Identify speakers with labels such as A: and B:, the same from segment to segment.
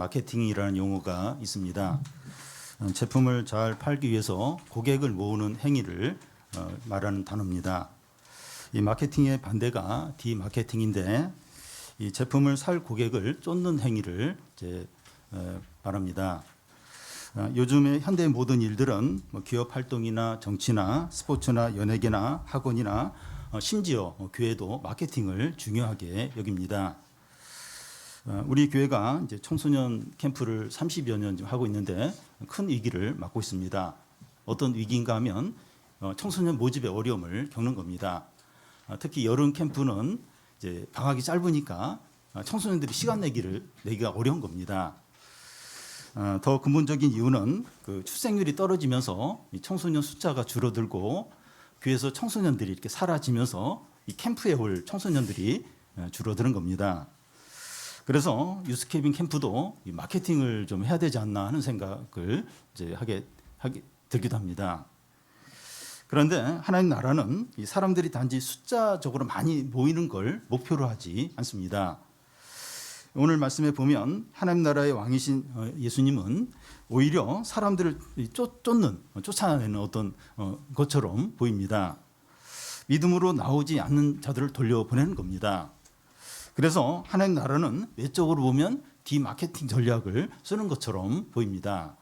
A: 마케팅이라는 용어가 있습니다. 제품을 잘 팔기 위해서 고객을 모으는 행위를 말하는 단어입니다. 이 마케팅의 반대가 디마케팅인데 이 제품을 살 고객을 쫓는 행위를 말합니다. 요즘의 현대의 모든 일들은 기업 활동이나 정치나 스포츠나 연예계나 학원이나 심지어 교회도 마케팅을 중요하게 여깁니다. 우리 교회가 이제 청소년 캠프를 30여 년 하고 있는데 큰 위기를 맞고 있습니다. 어떤 위기인가 하면 청소년 모집의 어려움을 겪는 겁니다. 특히 여름 캠프는 이제 방학이 짧으니까 청소년들이 시간 내기가 어려운 겁니다. 더 근본적인 이유는 그 출생률이 떨어지면서 이 청소년 숫자가 줄어들고 교회에서 청소년들이 이렇게 사라지면서 이 캠프에 올 청소년들이 줄어드는 겁니다. 그래서 유스케이빙 캠프도 이 마케팅을 좀 해야 되지 않나 하는 생각을 이제 하게 들기도 합니다. 그런데 하나님 나라는 이 사람들이 단지 숫자적으로 많이 모이는 걸 목표로 하지 않습니다. 오늘 말씀에 보면 하나님 나라의 왕이신 예수님은 오히려 사람들을 쫓아내는 어떤 것처럼 보입니다. 믿음으로 나오지 않는 자들을 돌려보내는 겁니다. 그래서 하나님 나라는 외적으로 보면 디마케팅 전략을 쓰는 것처럼 보입니다.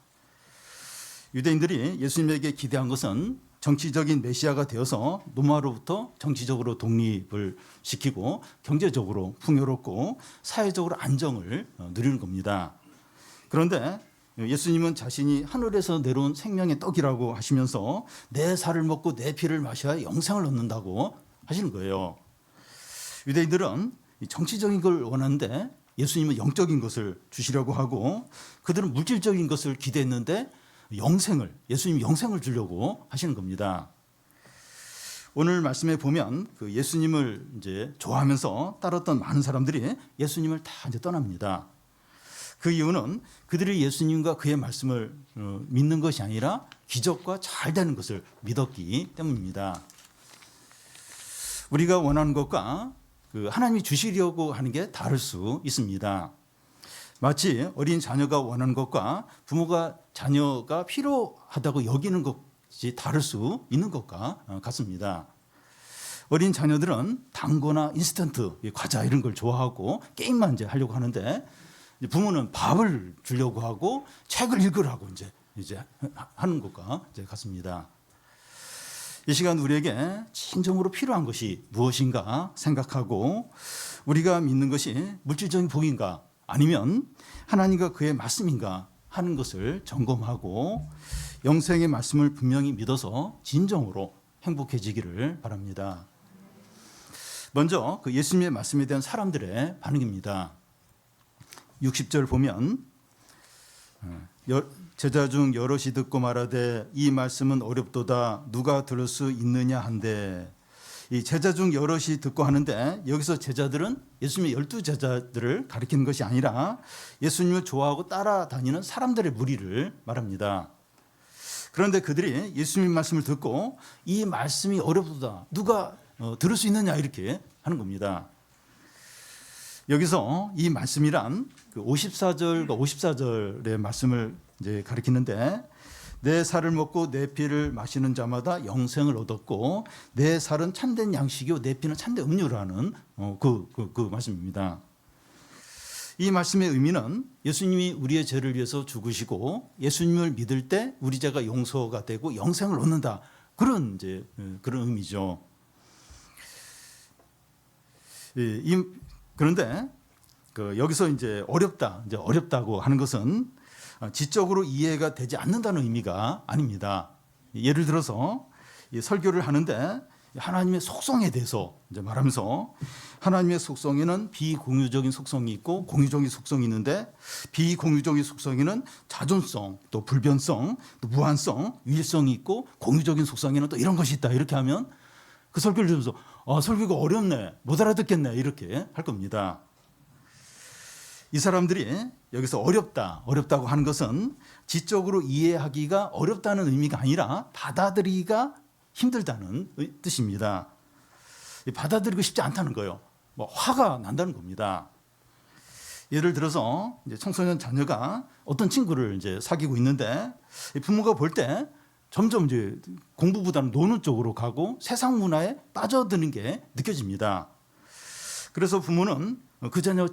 A: 유대인들이 예수님에게 기대한 것은 정치적인 메시아가 되어서 로마로부터 정치적으로 독립을 시키고 경제적으로 풍요롭고 사회적으로 안정을 누리는 겁니다. 그런데 예수님은 자신이 하늘에서 내려온 생명의 떡이라고 하시면서 내 살을 먹고 내 피를 마셔야 영생을 얻는다고 하시는 거예요. 유대인들은 정치적인 걸 원하는데 예수님은 영적인 것을 주시려고 하고 그들은 물질적인 것을 기대했는데 예수님이 영생을 주려고 하시는 겁니다. 오늘 말씀에 보면 그 예수님을 이제 좋아하면서 따랐던 많은 사람들이 예수님을 다 이제 떠납니다. 그 이유는 그들이 예수님과 그의 말씀을 믿는 것이 아니라 기적과 잘 되는 것을 믿었기 때문입니다. 우리가 원하는 것과 그 하나님이 주시려고 하는 게 다를 수 있습니다. 마치 어린 자녀가 원하는 것과 부모가 자녀가 필요하다고 여기는 것이 다를 수 있는 것과 같습니다. 어린 자녀들은 당거나 인스턴트, 과자 이런 걸 좋아하고 게임만 이제 하려고 하는데 부모는 밥을 주려고 하고 책을 읽으라고 이제 하는 것과 이제 같습니다. 이 시간 우리에게 진정으로 필요한 것이 무엇인가 생각하고 우리가 믿는 것이 물질적인 복인가 아니면 하나님과 그의 말씀인가 하는 것을 점검하고 영생의 말씀을 분명히 믿어서 진정으로 행복해지기를 바랍니다. 먼저 그 예수님의 말씀에 대한 사람들의 반응입니다. 60절 보면 제자 중 여럿이 듣고 말하되 이 말씀은 어렵도다 누가 들을 수 있느냐 한데 이 제자 중 여럿이 듣고 하는데 여기서 제자들은 예수님의 12제자들을 가리키는 것이 아니라 예수님을 좋아하고 따라다니는 사람들의 무리를 말합니다. 그런데 그들이 예수님 말씀을 듣고 이 말씀이 어렵도다 누가 들을 수 있느냐 이렇게 하는 겁니다. 여기서 이 말씀이란 그 54절과 54절의 말씀을 이제 가리키는데 내 살을 먹고 내 피를 마시는 자마다 영생을 얻었고 내 살은 참된 양식이요 내 피는 참된 음료라는 그 말씀입니다. 이 말씀의 의미는 예수님이 우리의 죄를 위해서 죽으시고 예수님을 믿을 때 우리 죄가 용서가 되고 영생을 얻는다 그런 의미죠. 그런데 여기서 이제 어렵다고 하는 것은 지적으로 이해가 되지 않는다는 의미가 아닙니다. 예를 들어서 설교를 하는데 하나님의 속성에 대해서 이제 말하면서 하나님의 속성에는 비공유적인 속성이 있고 공유적인 속성이 있는데 비공유적인 속성에는 자존성, 또 불변성, 또 무한성, 유일성이 있고 공유적인 속성에는 또 이런 것이 있다. 이렇게 하면 그 설교를 들으면서 설교가 어렵네, 못 알아듣겠네 이렇게 할 겁니다. 이 사람들이 여기서 어렵다고 하는 것은 지적으로 이해하기가 어렵다는 의미가 아니라 받아들이기가 힘들다는 뜻입니다. 받아들이고 싶지 않다는 거예요. 화가 난다는 겁니다. 예를 들어서 이제 청소년 자녀가 어떤 친구를 이제 사귀고 있는데 부모가 볼 때 점점 이제 공부보다는 노는 쪽으로 가고 세상 문화에 빠져드는 게 느껴집니다. 그래서 부모는 그 자녀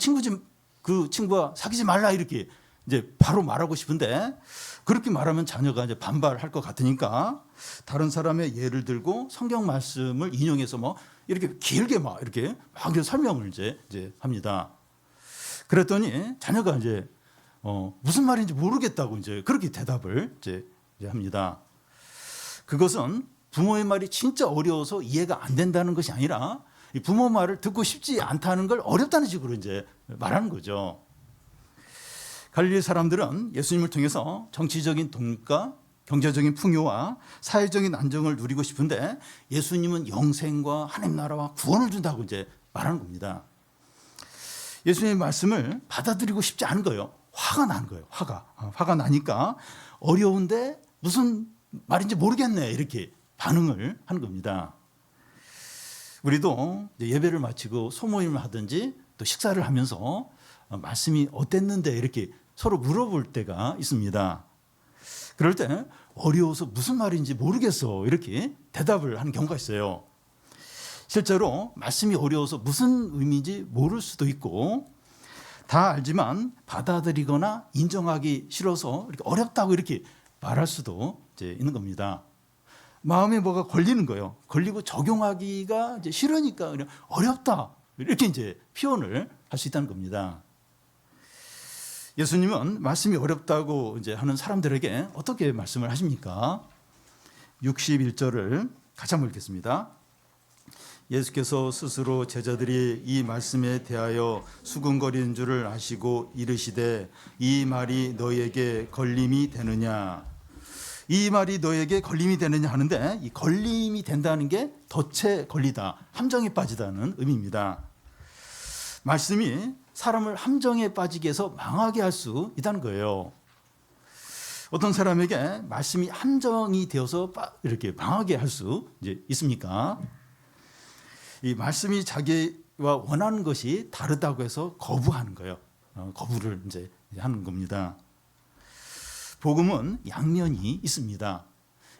A: 그 친구와 사귀지 말라 이렇게 이제 바로 말하고 싶은데 그렇게 말하면 자녀가 이제 반발할 것 같으니까 다른 사람의 예를 들고 성경 말씀을 인용해서 뭐 이렇게 길게 막 이렇게 설명을 이제 합니다. 그랬더니 자녀가 이제 무슨 말인지 모르겠다고 이제 그렇게 대답을 이제 합니다. 그것은 부모의 말이 진짜 어려워서 이해가 안 된다는 것이 아니라 부모 말을 듣고 싶지 않다는 걸 어렵다는 식으로 이제 말하는 거죠. 갈릴리 사람들은 예수님을 통해서 정치적인 독립과 경제적인 풍요와 사회적인 안정을 누리고 싶은데 예수님은 영생과 하나님 나라와 구원을 준다고 이제 말하는 겁니다. 예수님의 말씀을 받아들이고 싶지 않은 거예요. 화가 나는 거예요. 화가 나니까 어려운데 무슨 말인지 모르겠네 이렇게 반응을 하는 겁니다. 우리도 예배를 마치고 소모임을 하든지 또 식사를 하면서 말씀이 어땠는데 이렇게 서로 물어볼 때가 있습니다. 그럴 때 어려워서 무슨 말인지 모르겠어 이렇게 대답을 하는 경우가 있어요. 실제로 말씀이 어려워서 무슨 의미인지 모를 수도 있고 다 알지만 받아들이거나 인정하기 싫어서 이렇게 어렵다고 이렇게 말할 수도 이제 있는 겁니다. 마음에 뭐가 걸리는 거예요. 걸리고 적용하기가 이제 싫으니까 그냥 어렵다 이렇게 이제 표현을 할 수 있다는 겁니다. 예수님은 말씀이 어렵다고 이제 하는 사람들에게 어떻게 말씀을 하십니까? 61절을 같이 한번 읽겠습니다. 예수께서 스스로 제자들이 이 말씀에 대하여 수군거리는 줄을 아시고 이르시되 이 말이 너에게 걸림이 되느냐? 이 말이 너에게 걸림이 되느냐 하는데 이 걸림이 된다는 게 덫에 걸리다, 함정에 빠지다는 의미입니다. 말씀이 사람을 함정에 빠지게 해서 망하게 할 수 있다는 거예요. 어떤 사람에게 말씀이 함정이 되어서 이렇게 망하게 할 수 있습니까? 이 말씀이 자기와 원하는 것이 다르다고 해서 거부하는 거예요. 거부를 이제 하는 겁니다. 복음은 양면이 있습니다.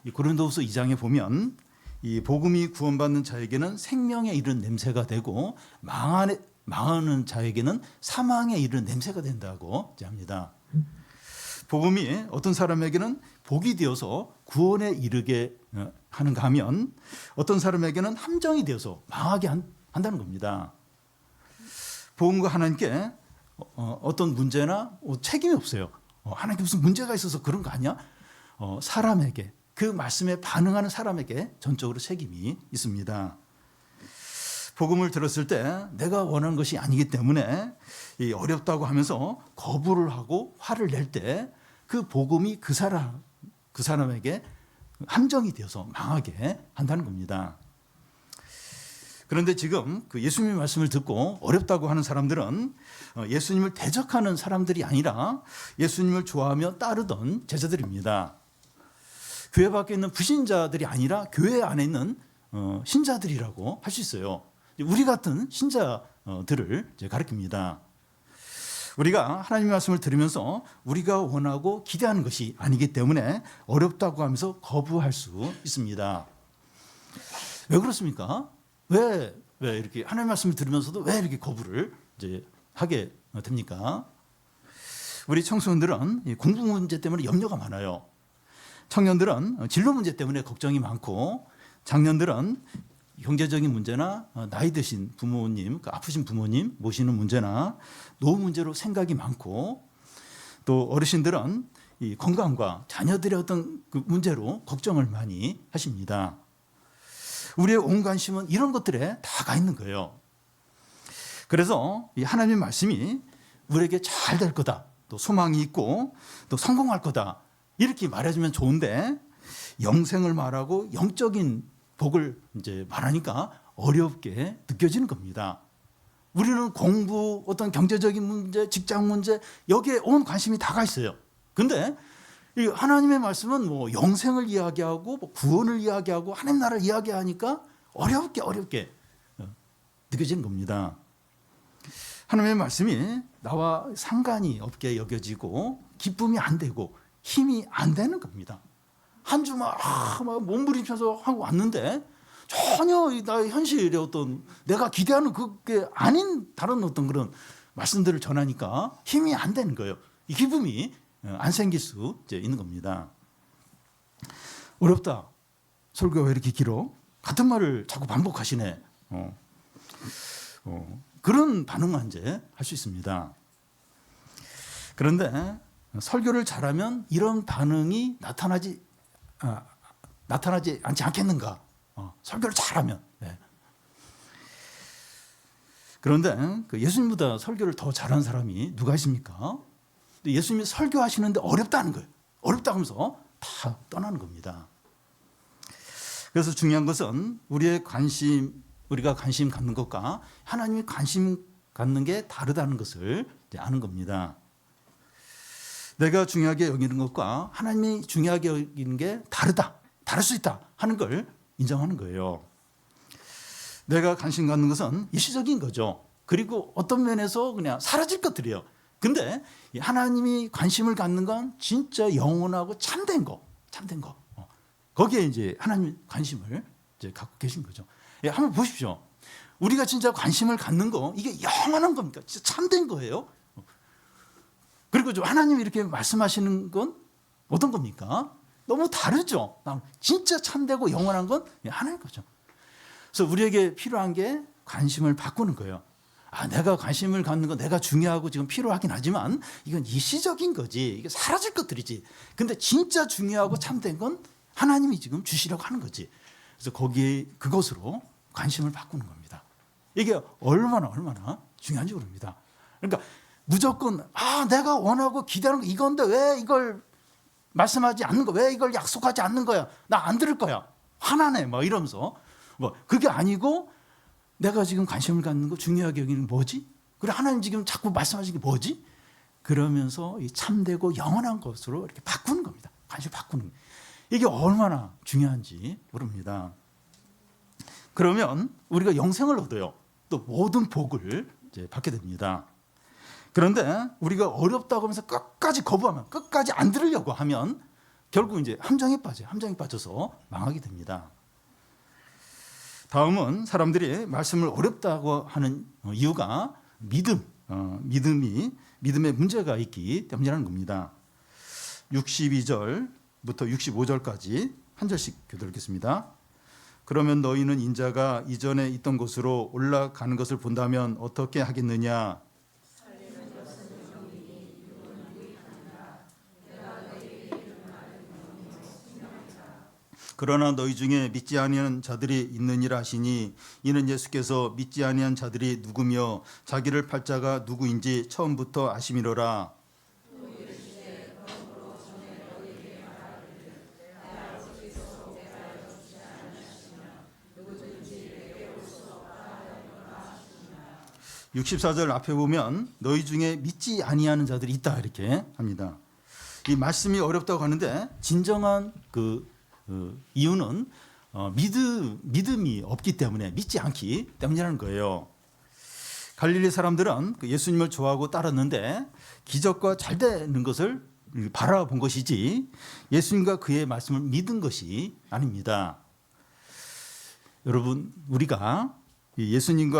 A: 이 고린도후서 2장에 보면 이 복음이 구원받는 자에게는 생명에 이른 냄새가 되고 망하는 자에게는 사망에 이른 냄새가 된다고 합니다. 복음이 어떤 사람에게는 복이 되어서 구원에 이르게 하는가 하면 어떤 사람에게는 함정이 되어서 망하게 한다는 겁니다. 복음과 하나님께 어떤 문제나 책임이 없어요. 하나님께 무슨 문제가 있어서 그런 거 아니야? 사람에게 그 말씀에 반응하는 사람에게 전적으로 책임이 있습니다. 복음을 들었을 때 내가 원하는 것이 아니기 때문에 어렵다고 하면서 거부를 하고 화를 낼 때 그 복음이 그 사람에게 함정이 되어서 망하게 한다는 겁니다. 그런데 지금 그 예수님의 말씀을 듣고 어렵다고 하는 사람들은 예수님을 대적하는 사람들이 아니라 예수님을 좋아하며 따르던 제자들입니다. 교회 밖에 있는 불신자들이 아니라 교회 안에 있는 신자들이라고 할 수 있어요. 우리 같은 신자들을 가리킵니다. 우리가 하나님의 말씀을 들으면서 우리가 원하고 기대하는 것이 아니기 때문에 어렵다고 하면서 거부할 수 있습니다. 왜 그렇습니까? 왜 이렇게 하나님의 말씀을 들으면서도 왜 이렇게 거부를 이제 하게 됩니까? 우리 청소년들은 공부 문제 때문에 염려가 많아요. 청년들은 진로 문제 때문에 걱정이 많고 장년들은 경제적인 문제나 나이 드신 부모님, 아프신 부모님 모시는 문제나 노후 문제로 생각이 많고 또 어르신들은 이 건강과 자녀들의 어떤 그 문제로 걱정을 많이 하십니다. 우리의 온 관심은 이런 것들에 다 가 있는 거예요. 그래서 이 하나님의 말씀이 우리에게 잘 될 거다, 또 소망이 있고 또 성공할 거다 이렇게 말해주면 좋은데 영생을 말하고 영적인 복을 이제 말하니까 어렵게 느껴지는 겁니다. 우리는 공부, 어떤 경제적인 문제, 직장 문제 여기에 온 관심이 다 가 있어요. 근데 이 하나님의 말씀은 뭐 영생을 이야기하고 뭐 구원을 이야기하고 하나님 나라를 이야기하니까 어렵게 느껴지는 겁니다. 하나님의 말씀이 나와 상관이 없게 여겨지고 기쁨이 안 되고 힘이 안 되는 겁니다. 한 주 막 몸부림쳐서 하고 왔는데 전혀 나의 현실의 어떤 내가 기대하는 그게 아닌 다른 어떤 그런 말씀들을 전하니까 힘이 안 되는 거예요. 이 기쁨이 안 생길 수 있는 겁니다. 어렵다. 설교가 왜 이렇게 길어? 같은 말을 자꾸 반복하시네. 그런 반응만 이제 할 수 있습니다. 그런데 설교를 잘하면 이런 반응이 나타나지 않지 않겠는가? 설교를 잘하면. 네. 그런데 예수님보다 설교를 더 잘하는 사람이 누가 있습니까? 예수님이 설교하시는데 어렵다는 거예요. 어렵다고 하면서 다 떠나는 겁니다. 그래서 중요한 것은 우리가 관심 갖는 것과 하나님이 관심 갖는 게 다르다는 것을 아는 겁니다. 내가 중요하게 여기는 것과 하나님이 중요하게 여기는 게 다를 수 있다 하는 걸 인정하는 거예요. 내가 관심 갖는 것은 일시적인 거죠. 그리고 어떤 면에서 그냥 사라질 것들이에요. 근데 하나님이 관심을 갖는 건 진짜 영원하고 참된 거. 거기에 이제 하나님 관심을 이제 갖고 계신 거죠. 한번 보십시오. 우리가 진짜 관심을 갖는 거 이게 영원한 겁니까? 진짜 참된 거예요. 그리고 좀 하나님이 이렇게 말씀하시는 건 어떤 겁니까? 너무 다르죠. 진짜 참되고 영원한 건 하나님 거죠. 그래서 우리에게 필요한 게 관심을 바꾸는 거예요. 내가 관심을 갖는 건 내가 중요하고 지금 필요하긴 하지만 이건 일시적인 거지. 이게 사라질 것들이지. 근데 진짜 중요하고 참된 건 하나님이 지금 주시려고 하는 거지. 그래서 그것으로 관심을 바꾸는 겁니다. 이게 얼마나 중요한지 모릅니다. 그러니까 무조건 내가 원하고 기대하는 거 이건데 왜 이걸 말씀하지 않는 거, 왜 이걸 약속하지 않는 거야? 나 안 들을 거야. 화나네. 이러면서 그게 아니고 내가 지금 관심을 갖는 거 중요하게 여기는 뭐지? 그래 하나님 지금 자꾸 말씀하시는 게 뭐지? 그러면서 이 참되고 영원한 것으로 이렇게 바꾸는 겁니다. 관심을 바꾸는 거예요. 이게 얼마나 중요한지 모릅니다. 그러면 우리가 영생을 얻어요. 또 모든 복을 이제 받게 됩니다. 그런데 우리가 어렵다고 하면서 끝까지 거부하면, 끝까지 안 들으려고 하면 결국 이제 함정에 빠져서 망하게 됩니다. 다음은 사람들이 말씀을 어렵다고 하는 이유가 믿음의 문제가 있기 때문이라는 겁니다. 62절부터 65절까지 한 절씩 교독하겠습니다. 그러면 너희는 인자가 이전에 있던 곳으로 올라가는 것을 본다면 어떻게 하겠느냐? 그러나 너희 중에 믿지 아니하는 자들이 있느니라 하시니 이는 예수께서 믿지 아니한 자들이 누구며 자기를 팔 자가 누구인지 처음부터 아심이로라. 64절 앞에 보면 너희 중에 믿지 아니하는 자들이 있다 이렇게 합니다. 이 말씀이 어렵다고 하는데 진정한 이유는 믿음이 없기 때문에, 믿지 않기 때문이라는 거예요. 갈릴리 사람들은 예수님을 좋아하고 따랐는데 기적과 잘 되는 것을 바라본 것이지 예수님과 그의 말씀을 믿은 것이 아닙니다. 여러분, 우리가 예수님은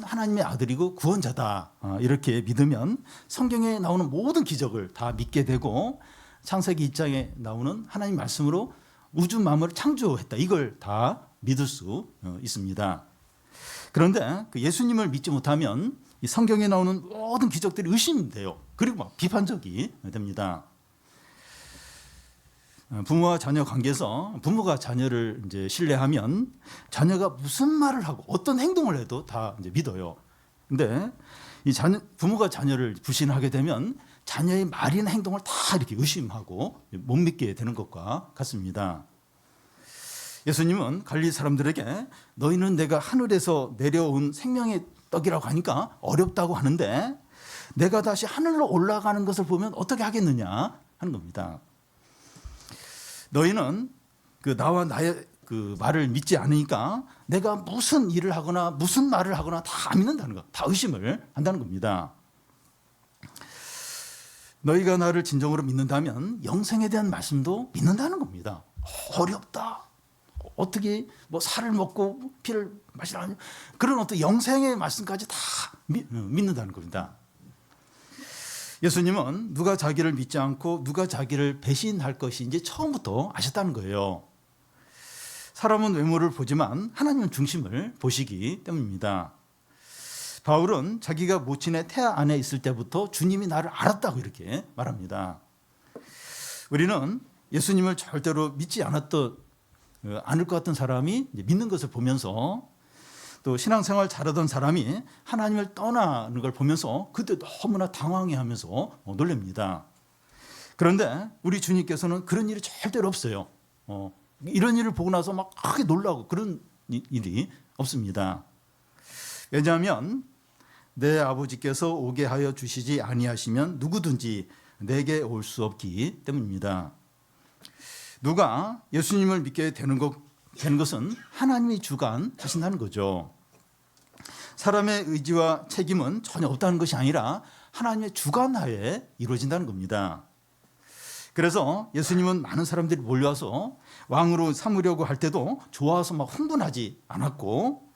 A: 하나님의 아들이고 구원자다 이렇게 믿으면 성경에 나오는 모든 기적을 다 믿게 되고 창세기 2장에 나오는 하나님 말씀으로 우주 만물을 창조했다 이걸 다 믿을 수 있습니다. 그런데 예수님을 믿지 못하면 이 성경에 나오는 모든 기적들이 의심돼요. 그리고 비판적이 됩니다. 부모와 자녀 관계에서 부모가 자녀를 이제 신뢰하면 자녀가 무슨 말을 하고 어떤 행동을 해도 다 이제 믿어요. 근데 부모가 자녀를 불신하게 되면 자녀의 말이나 행동을 다 이렇게 의심하고 못 믿게 되는 것과 같습니다. 예수님은 갈릴리 사람들에게 너희는 내가 하늘에서 내려온 생명의 떡이라고 하니까 어렵다고 하는데 내가 다시 하늘로 올라가는 것을 보면 어떻게 하겠느냐 하는 겁니다. 너희는 나와 나의 그 말을 믿지 않으니까 내가 무슨 일을 하거나 무슨 말을 하거나 다 안 믿는다는 거, 다 의심을 한다는 겁니다. 너희가 나를 진정으로 믿는다면 영생에 대한 말씀도 믿는다는 겁니다. 어렵다. 어떻게 뭐 살을 먹고 피를 마시라 그런 어떤 영생의 말씀까지 다 믿는다는 겁니다. 예수님은 누가 자기를 믿지 않고 누가 자기를 배신할 것인지 처음부터 아셨다는 거예요. 사람은 외모를 보지만 하나님은 중심을 보시기 때문입니다. 바울은 자기가 모친의 태아 안에 있을 때부터 주님이 나를 알았다고 이렇게 말합니다. 우리는 예수님을 절대로 믿지 않을 것 같은 사람이 믿는 것을 보면서 또 신앙생활 잘하던 사람이 하나님을 떠나는 걸 보면서 그때 너무나 당황해하면서 놀랍니다. 그런데 우리 주님께서는 그런 일이 절대로 없어요. 이런 일을 보고 나서 막 크게 놀라고 그런 일이 없습니다. 왜냐하면 내 아버지께서 오게 하여 주시지 아니하시면 누구든지 내게 올 수 없기 때문입니다. 누가 예수님을 믿게 되는 것은 하나님이 주관하신다는 거죠. 사람의 의지와 책임은 전혀 없다는 것이 아니라 하나님의 주관하에 이루어진다는 겁니다. 그래서 예수님은 많은 사람들이 몰려와서 왕으로 삼으려고 할 때도 좋아서 막 흥분하지 않았고,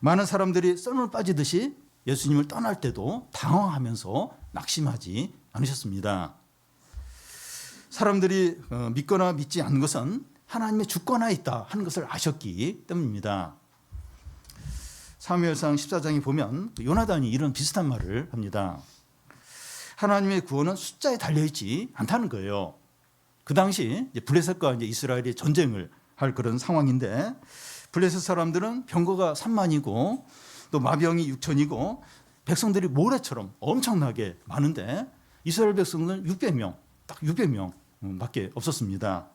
A: 많은 사람들이 썰물 빠지듯이 예수님을 떠날 때도 당황하면서 낙심하지 않으셨습니다. 사람들이 믿거나 믿지 않는 것은 하나님의 주권하에 있다 하는 것을 아셨기 때문입니다. 사무엘상 14장에 보면 요나단이 이런 비슷한 말을 합니다. 하나님의 구원은 숫자에 달려있지 않다는 거예요. 그 당시 블레셋과 이스라엘이 전쟁을 할 그런 상황인데, 블레셋 사람들은 병거가 3만이고 또 마병이 6천이고 백성들이 모래처럼 엄청나게 많은데 이스라엘 백성은 600명, 딱 600명밖에 없었습니다.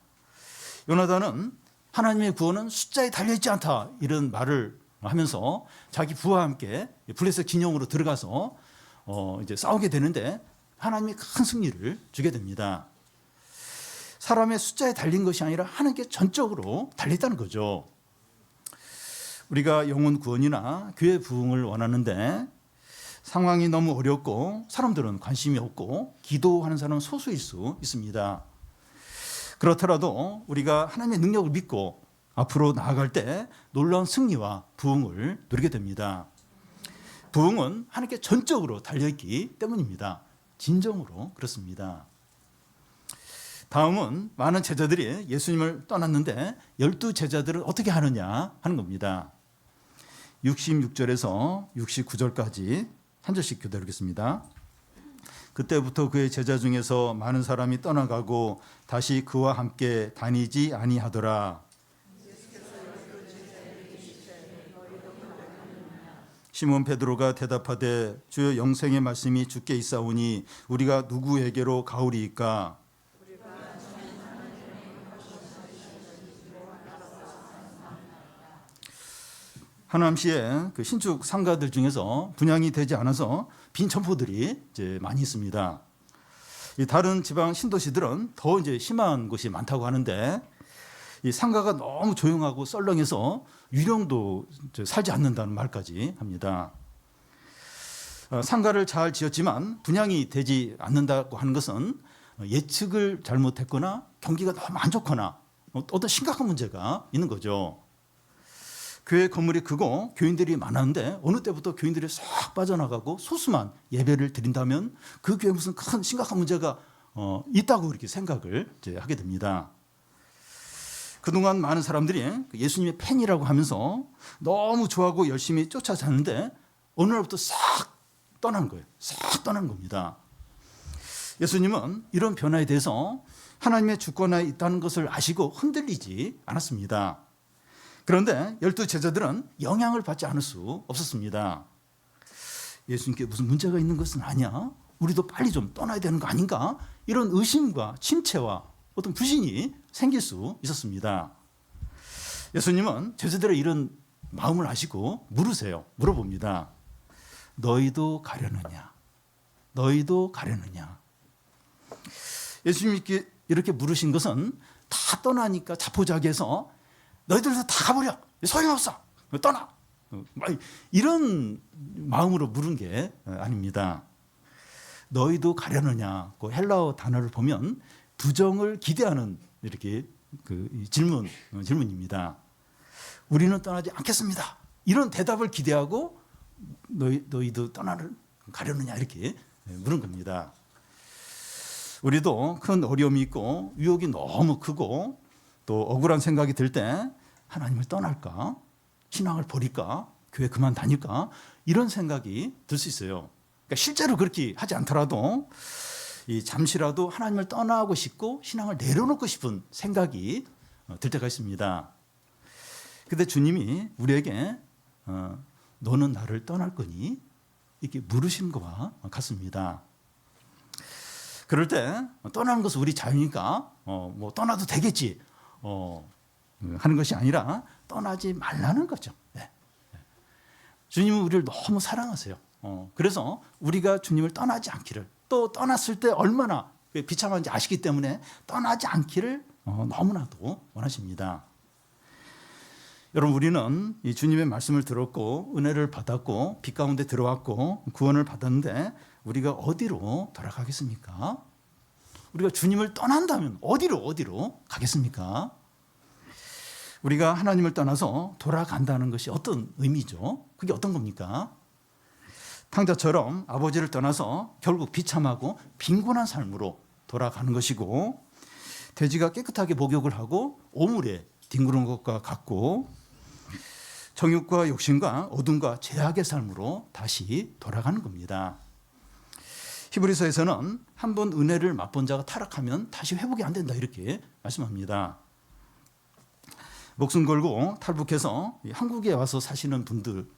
A: 요나단은 하나님의 구원은 숫자에 달려있지 않다 이런 말을 하면서 자기 부하와 함께 블레셋 진영으로 들어가서 이제 싸우게 되는데 하나님이 큰 승리를 주게 됩니다. 사람의 숫자에 달린 것이 아니라 하나님께 전적으로 달렸다는 거죠. 우리가 영혼 구원이나 교회 부흥을 원하는데 상황이 너무 어렵고 사람들은 관심이 없고 기도하는 사람은 소수일 수 있습니다. 그렇더라도 우리가 하나님의 능력을 믿고 앞으로 나아갈 때 놀라운 승리와 부흥을 누리게 됩니다. 부흥은 하나님께 전적으로 달려있기 때문입니다. 진정으로 그렇습니다. 다음은 많은 제자들이 예수님을 떠났는데 12제자들은 어떻게 하느냐 하는 겁니다. 66절에서 69절까지 한 절씩 교대하겠습니다. 그때부터 그의 제자 중에서 많은 사람이 떠나가고 다시 그와 함께 다니지 아니하더라. 시몬 베드로가 대답하되 주여 영생의 말씀이 주께 있사오니 우리가 누구에게로 가오리이까? 하남시에 그 신축 상가들 중에서 분양이 되지 않아서 빈 점포들이 이제 많이 있습니다. 이 다른 지방 신도시들은 더 이제 심한 곳이 많다고 하는데 이 상가가 너무 조용하고 썰렁해서 유령도 살지 않는다는 말까지 합니다. 상가를 잘 지었지만 분양이 되지 않는다고 하는 것은 예측을 잘못했거나 경기가 너무 안 좋거나 어떤 심각한 문제가 있는 거죠. 교회 건물이 크고 교인들이 많았는데 어느 때부터 교인들이 싹 빠져나가고 소수만 예배를 드린다면 그 교회에 무슨 큰 심각한 문제가 있다고 이렇게 생각을 이제 하게 됩니다. 그동안 많은 사람들이 예수님의 팬이라고 하면서 너무 좋아하고 열심히 쫓아자는데 어느 날부터 싹 떠나는 거예요. 싹 떠나는 겁니다. 예수님은 이런 변화에 대해서 하나님의 주권하에 있다는 것을 아시고 흔들리지 않았습니다. 그런데 12제자들은 영향을 받지 않을 수 없었습니다. 예수님께 무슨 문제가 있는 것은 아니야? 우리도 빨리 좀 떠나야 되는 거 아닌가? 이런 의심과 침체와 어떤 불신이 생길 수 있었습니다. 예수님은 제자들의 이런 마음을 아시고 물어봅니다. 너희도 가려느냐? 너희도 가려느냐? 예수님께 이렇게 물으신 것은 다 떠나니까 자포자기해서 너희들도 다 가버려. 소용없어. 떠나. 이런 마음으로 물은 게 아닙니다. 너희도 가려느냐? 그 헬라어 단어를 보면 부정을 기대하는 이렇게 질문입니다. 우리는 떠나지 않겠습니다. 이런 대답을 기대하고 너희도 가려느냐 이렇게 물은 겁니다. 우리도 큰 어려움이 있고 유혹이 너무 크고 또 억울한 생각이 들 때 하나님을 떠날까? 신앙을 버릴까? 교회 그만 다닐까? 이런 생각이 들 수 있어요. 그러니까 실제로 그렇게 하지 않더라도 잠시라도 하나님을 떠나고 싶고 신앙을 내려놓고 싶은 생각이 들 때가 있습니다. 그런데 주님이 우리에게 너는 나를 떠날 거니? 이렇게 물으신 것과 같습니다. 그럴 때 떠나는 것은 우리 자유니까 뭐 떠나도 되겠지 하는 것이 아니라 떠나지 말라는 거죠. 네. 주님은 우리를 너무 사랑하세요. 그래서 우리가 주님을 떠나지 않기를, 또 떠났을 때 얼마나 비참한지 아시기 때문에 떠나지 않기를 너무나도 원하십니다. 여러분, 우리는 이 주님의 말씀을 들었고 은혜를 받았고 빛 가운데 들어왔고 구원을 받았는데 우리가 어디로 돌아가겠습니까? 우리가 주님을 떠난다면 어디로 가겠습니까? 우리가 하나님을 떠나서 돌아간다는 것이 어떤 의미죠? 그게 어떤 겁니까? 탕자처럼 아버지를 떠나서 결국 비참하고 빈곤한 삶으로 돌아가는 것이고, 돼지가 깨끗하게 목욕을 하고 오물에 뒹구는 것과 같고, 정욕과 욕심과 어둠과 죄악의 삶으로 다시 돌아가는 겁니다. 히브리서에서는 한 번 은혜를 맛본 자가 타락하면 다시 회복이 안 된다 이렇게 말씀합니다. 목숨 걸고 탈북해서 한국에 와서 사시는 분들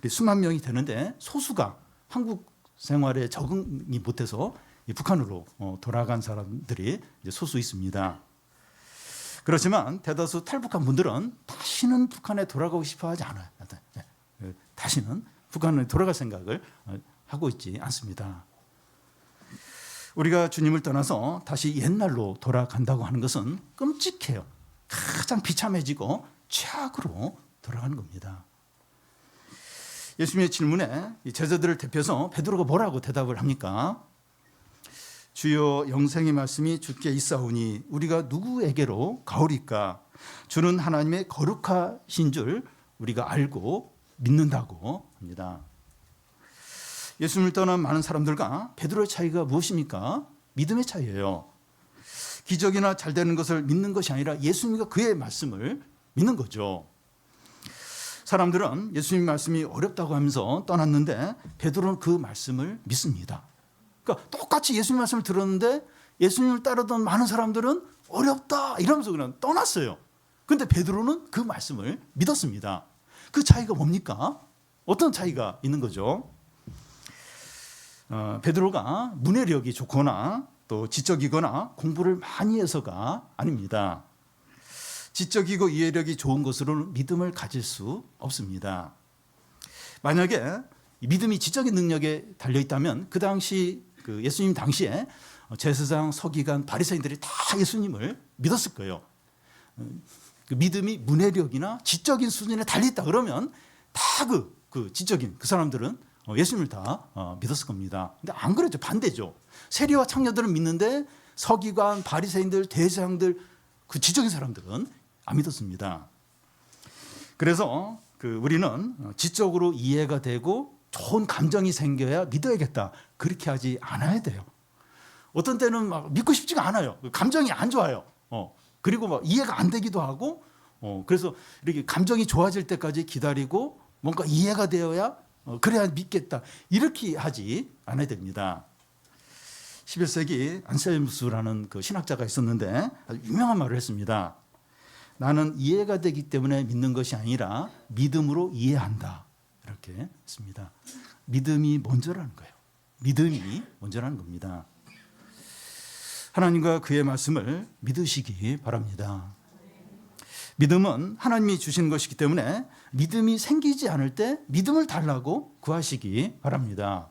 A: 수만 명이 되는데 소수가 한국 생활에 적응이 못해서 북한으로 돌아간 사람들이 소수 있습니다. 그렇지만 대다수 탈북한 분들은 다시는 북한에 돌아가고 싶어 하지 않아요. 다시는 북한에 돌아갈 생각을 하고 있지 않습니다. 우리가 주님을 떠나서 다시 옛날로 돌아간다고 하는 것은 끔찍해요. 가장 비참해지고 최악으로 돌아가는 겁니다. 예수님의 질문에 제자들을 대표해서 베드로가 뭐라고 대답을 합니까? 주여, 영생의 말씀이 주께 있사오니 우리가 누구에게로 가오리까? 주는 하나님의 거룩하신 줄 우리가 알고 믿는다고 합니다. 예수님을 떠난 많은 사람들과 베드로의 차이가 무엇입니까? 믿음의 차이예요. 기적이나 잘 되는 것을 믿는 것이 아니라 예수님과 그의 말씀을 믿는 거죠. 사람들은 예수님 말씀이 어렵다고 하면서 떠났는데 베드로는 그 말씀을 믿습니다. 그러니까 똑같이 예수님 말씀을 들었는데 예수님을 따르던 많은 사람들은 어렵다 이러면서 그냥 떠났어요. 그런데 베드로는 그 말씀을 믿었습니다. 그 차이가 뭡니까? 어떤 차이가 있는 거죠? 베드로가 문해력이 좋거나 또 지적이거나 공부를 많이 해서가 아닙니다. 지적이고 이해력이 좋은 것으로는 믿음을 가질 수 없습니다. 만약에 믿음이 지적인 능력에 달려있다면 그 당시 예수님 당시에 제사장, 서기관, 바리새인들이 다 예수님을 믿었을 거예요. 그 믿음이 문해력이나 지적인 수준에 달려있다 그러면 다 그 지적인 그 사람들은 예수님을 다 믿었을 겁니다. 근데 안 그랬죠. 반대죠. 세리와 창녀들은 믿는데 서기관, 바리새인들, 대제사장들 그 지적인 사람들은 안 믿었습니다. 그래서 우리는 지적으로 이해가 되고 좋은 감정이 생겨야 믿어야겠다. 그렇게 하지 않아야 돼요. 어떤 때는 막 믿고 싶지가 않아요. 감정이 안 좋아요. 그리고 막 이해가 안 되기도 하고, 그래서 이렇게 감정이 좋아질 때까지 기다리고 뭔가 이해가 되어야 그래야 믿겠다. 이렇게 하지 않아야 됩니다. 11세기 안셀무스라는 그 신학자가 있었는데 아주 유명한 말을 했습니다. 나는 이해가 되기 때문에 믿는 것이 아니라 믿음으로 이해한다. 이렇게 했습니다. 믿음이 먼저라는 거예요. 믿음이 먼저라는 겁니다. 하나님과 그의 말씀을 믿으시기 바랍니다. 믿음은 하나님이 주신 것이기 때문에 믿음이 생기지 않을 때 믿음을 달라고 구하시기 바랍니다.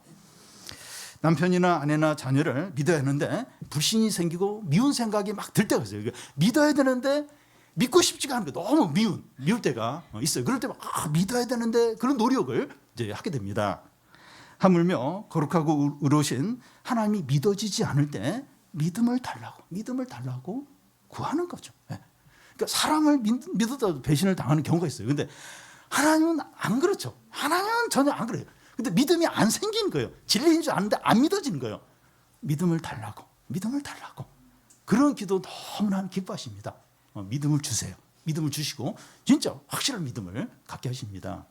A: 남편이나 아내나 자녀를 믿어야 하는데 불신이 생기고 미운 생각이 막 들 때가 있어요. 믿어야 되는데 믿고 싶지가 않은 거, 너무 미울 때가 있어요. 그럴 때 믿어야 되는데 그런 노력을 이제 하게 됩니다. 하물며 거룩하고 의로우신 하나님이 믿어지지 않을 때 믿음을 달라고 구하는 거죠. 그러니까 사람을 믿어도 배신을 당하는 경우가 있어요. 근데 하나님은 안 그렇죠. 하나님은 전혀 안 그래요. 근데 믿음이 안 생기는 거예요. 진리인 줄 아는데 안 믿어지는 거예요. 믿음을 달라고. 그런 기도 너무나 기뻐하십니다. 믿음을 주세요. 믿음을 주시고 진짜 확실한 믿음을 갖게 하십니다.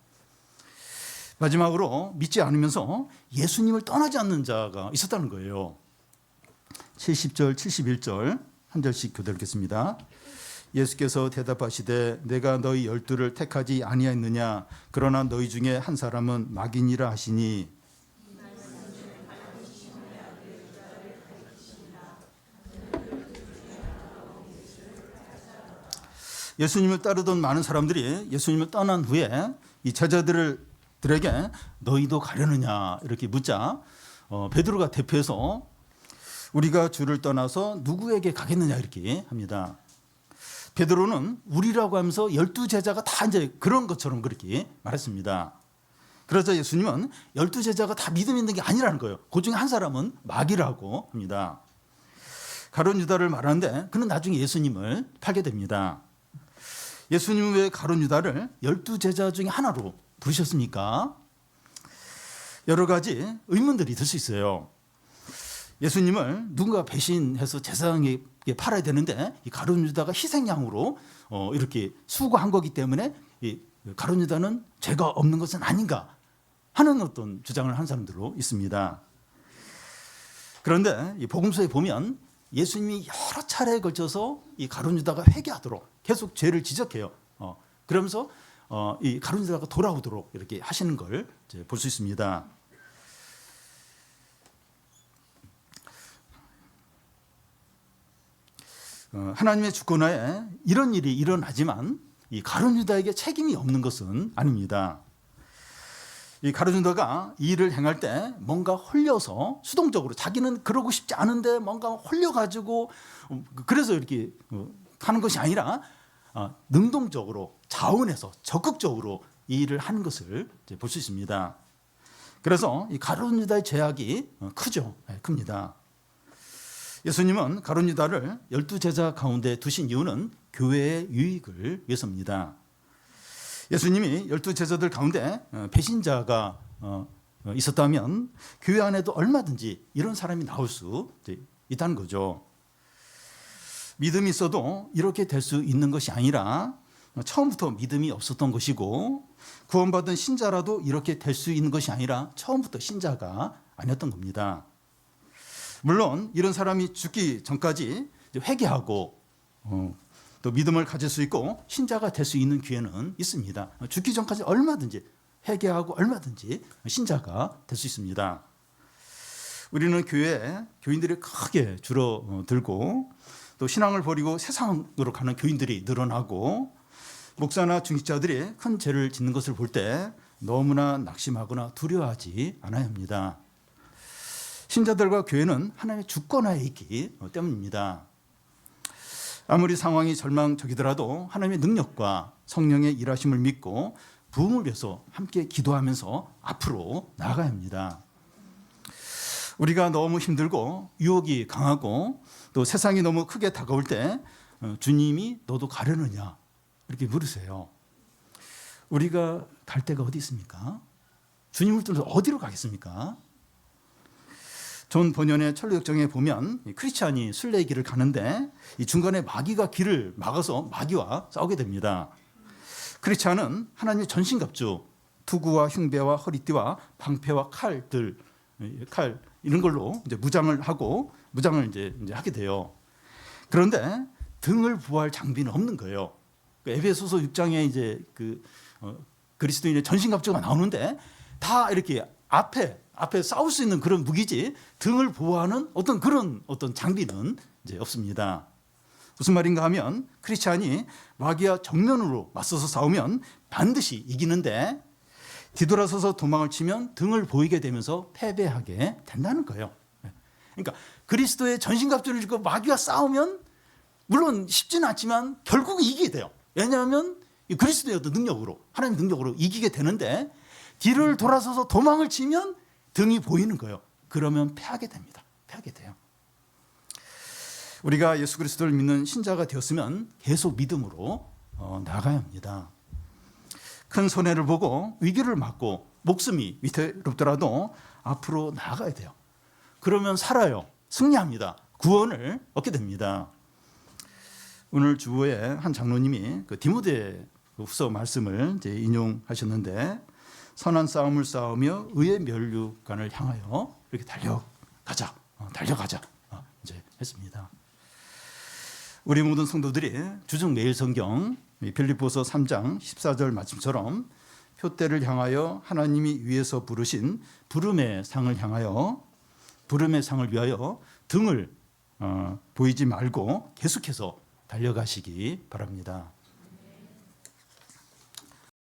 A: 마지막으로 믿지 않으면서 예수님을 떠나지 않는 자가 있었다는 거예요. 70절, 71절 한 절씩 교대 읽겠습니다. 예수께서 대답하시되 내가 너희 12를 택하지 아니하였느냐 그러나 너희 중에 한 사람은 마귀니라 하시니 예수님을 따르던 많은 사람들이 예수님을 떠난 후에 이 제자들에게 너희도 가려느냐 이렇게 묻자 베드로가 대표해서 우리가 주를 떠나서 누구에게 가겠느냐 이렇게 합니다. 베드로는 우리라고 하면서 12제자가 다 이제 그런 것처럼 그렇게 말했습니다. 그러자 예수님은 12제자가 다 믿음 있는 게 아니라는 거예요. 그 중에 한 사람은 마귀라고 합니다. 가룟 유다를 말하는데 그는 나중에 예수님을 팔게 됩니다. 예수님은 왜 가룟 유다를 12제자 중에 하나로 부르셨습니까? 여러 가지 의문들이 들 수 있어요. 예수님을 누군가 배신해서 제사장에게 팔아야 되는데 이 가룟 유다가 희생양으로 이렇게 수고한 거기 때문에 이 가룟 유다는 죄가 없는 것은 아닌가 하는 어떤 주장을 한 사람들로 있습니다. 그런데 이 복음서에 보면 예수님이 여러 차례에 걸쳐서 이 가룟 유다가 회개하도록 계속 죄를 지적해요. 그러면서 이 가룟 유다가 돌아오도록 이렇게 하시는 걸 볼 수 있습니다. 하나님의 주권하에 이런 일이 일어나지만 이 가룟 유다에게 책임이 없는 것은 아닙니다. 이 가룟 유다가 이 일을 행할 때 뭔가 홀려서 수동적으로 자기는 그러고 싶지 않은데 뭔가 홀려가지고 그래서 이렇게 하는 것이 아니라 능동적으로 자원해서 적극적으로 이 일을 하는 것을 볼 수 있습니다. 그래서 이 가룟 유다의 죄악이 크죠. 큽니다. 예수님은 가룟 유다를 12제자 가운데 두신 이유는 교회의 유익을 위해서입니다. 예수님이 12제자들 가운데 배신자가 있었다면 교회 안에도 얼마든지 이런 사람이 나올 수 있다는 거죠. 믿음이 있어도 이렇게 될 수 있는 것이 아니라 처음부터 믿음이 없었던 것이고 구원받은 신자라도 이렇게 될 수 있는 것이 아니라 처음부터 신자가 아니었던 겁니다. 물론 이런 사람이 죽기 전까지 회개하고 또 믿음을 가질 수 있고 신자가 될 수 있는 기회는 있습니다. 죽기 전까지 얼마든지 회개하고 얼마든지 신자가 될 수 있습니다. 우리는 교회에 교인들이 크게 줄어들고 또 신앙을 버리고 세상으로 가는 교인들이 늘어나고 목사나 중직자들이 큰 죄를 짓는 것을 볼 때 너무나 낙심하거나 두려워하지 않아야 합니다. 신자들과 교회는 하나님의 주권하에 있기 때문입니다. 아무리 상황이 절망적이더라도 하나님의 능력과 성령의 일하심을 믿고 부흥을 위해서 함께 기도하면서 앞으로 나아가야 합니다. 우리가 너무 힘들고 유혹이 강하고 또 세상이 너무 크게 다가올 때 주님이 너도 가려느냐 이렇게 물으세요. 우리가 갈 데가 어디 있습니까? 주님을 떠나서 어디로 가겠습니까? 존 번연의 천루역정에 보면 크리스찬이 순례길을 가는데 이 중간에 마귀가 길을 막아서 마귀와 싸우게 됩니다. 크리스찬은 하나님의 전신갑주, 투구와 흉배와 허리띠와 방패와 칼 이런 걸로 이제 무장을 이제 하게 돼요. 그런데 등을 보호할 장비는 없는 거예요. 에베소서 6장에 이제 그리스도인의 전신갑주가 나오는데 다 이렇게 앞에 싸울 수 있는 그런 무기지 등을 보호하는 그런 장비는 이제 없습니다. 무슨 말인가 하면 크리스찬이 마귀와 정면으로 맞서서 싸우면 반드시 이기는데 뒤돌아서서 도망을 치면 등을 보이게 되면서 패배하게 된다는 거예요. 그러니까 그리스도의 전신갑주를 입고 마귀와 싸우면 물론 쉽지는 않지만 결국은 이기게 돼요. 왜냐하면 이 그리스도의 어떤 능력으로, 하나님 능력으로 이기게 되는데, 뒤를 돌아서서 도망을 치면 등이 보이는 거예요. 그러면 패하게 됩니다. 패하게 돼요. 우리가 예수 그리스도를 믿는 신자가 되었으면 계속 믿음으로 나아가야 합니다. 큰 손해를 보고 위기를 맞고 목숨이 위태롭더라도 앞으로 나아가야 돼요. 그러면 살아요. 승리합니다. 구원을 얻게 됩니다. 오늘 주보에 한 장로님이 그 디모데 후서 말씀을 이제 인용하셨는데, 선한 싸움을 싸우며 의의 면류관을 향하여 이렇게 달려가자, 이제 했습니다. 우리 모든 성도들이 주중 매일 성경 빌립보서 3장 14절 말씀처럼 표대를 향하여 하나님이 위에서 부르신 부름의 상을 위하여 등을 보이지 말고 계속해서 달려가시기 바랍니다.